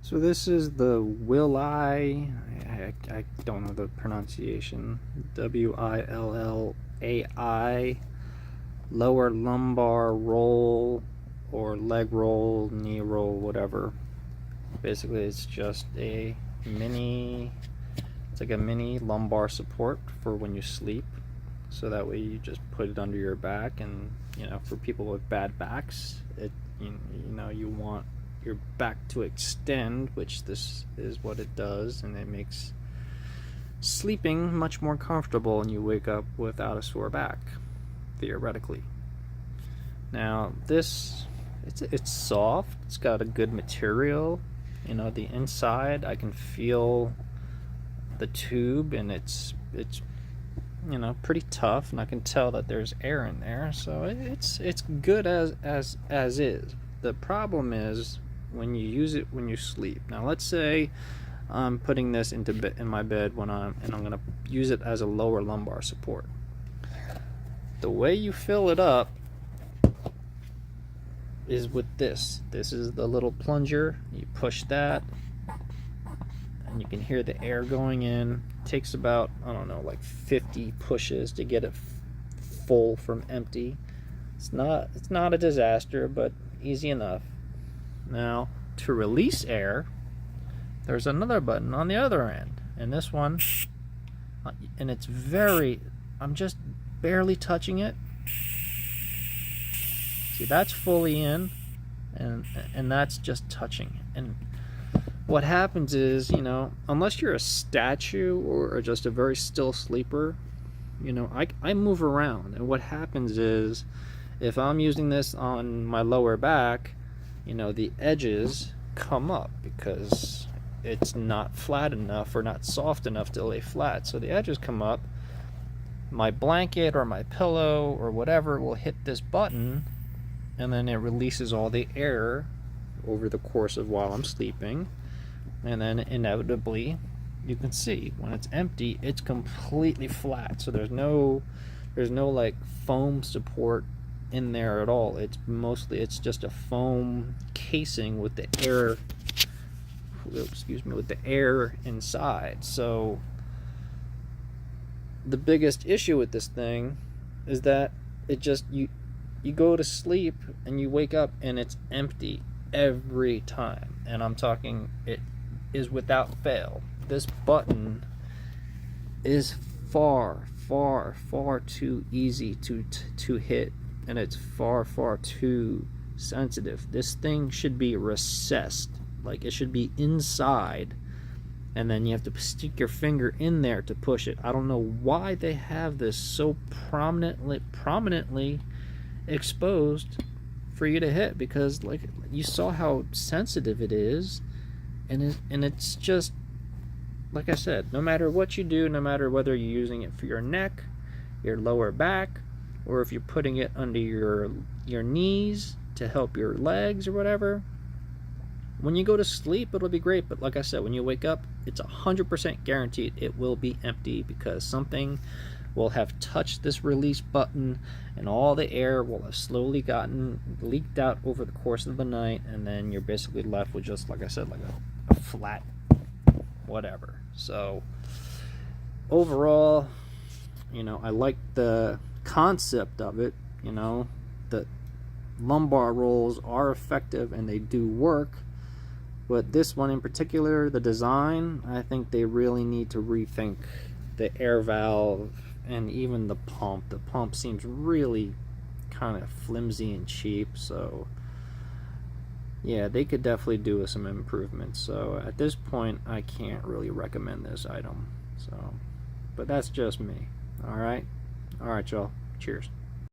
So this is the willai, I don't know the pronunciation, Willai, lower lumbar roll or leg roll, knee roll, whatever. Basically it's just it's like a mini lumbar support for when you sleep. So that way you just put it under your back, and for people with bad backs, you want your back to extend, which this is what it does, and it makes sleeping much more comfortable, and you wake up without a sore back, theoretically. Now this, it's soft, it's got a good material, the inside I can feel the tube, and it's pretty tough, and I can tell that there's air in there, so it's good as is. The problem is when you use it when you sleep. Now let's say I'm putting this in my bed and I'm gonna use it as a lower lumbar support. The way you fill it up is with this. This is the little plunger. You push that, and you can hear the air going in. It takes about, I don't know, like 50 pushes to get it full from empty. It's not a disaster, but easy enough. Now, to release air, there's another button on the other end, and this one, and it's I'm just barely touching it. See, that's fully in, and that's just touching. And what happens is, unless you're a statue or just a very still sleeper, I move around, and what happens is, if I'm using this on my lower back, the edges come up because it's not flat enough or not soft enough to lay flat. So the edges come up. My blanket or my pillow or whatever will hit this button, and then it releases all the air over the course of while I'm sleeping. And then inevitably, you can see when it's empty, it's completely flat. So there's no like foam support in there at all. It's just a foam casing with the air, with the air inside. So the biggest issue with this thing is that it just you go to sleep and you wake up and it's empty every time, and I'm talking, it is without fail. This button is far too easy to hit, and it's far too sensitive. This thing should be recessed, like it should be inside, and then you have to stick your finger in there to push it. I don't know why they have this so prominently exposed for you to hit, because like you saw how sensitive it is, and it's just, like I said, no matter what you do, no matter whether you're using it for your neck, your lower back, or if you're putting it under your knees to help your legs or whatever, when you go to sleep it'll be great, but like I said, when you wake up, it's 100% guaranteed it will be empty, because something will have touched this release button, and all the air will have slowly gotten leaked out over the course of the night, and then you're basically left with just, like I said, like a flat whatever. So overall, I like the concept of it. The lumbar rolls are effective and they do work, but this one in particular, the design, I think they really need to rethink the air valve and even the pump. The pump seems really kind of flimsy and cheap, so yeah, they could definitely do with some improvements. So at this point, I can't really recommend this item. So, but that's just me. All right, y'all. Cheers.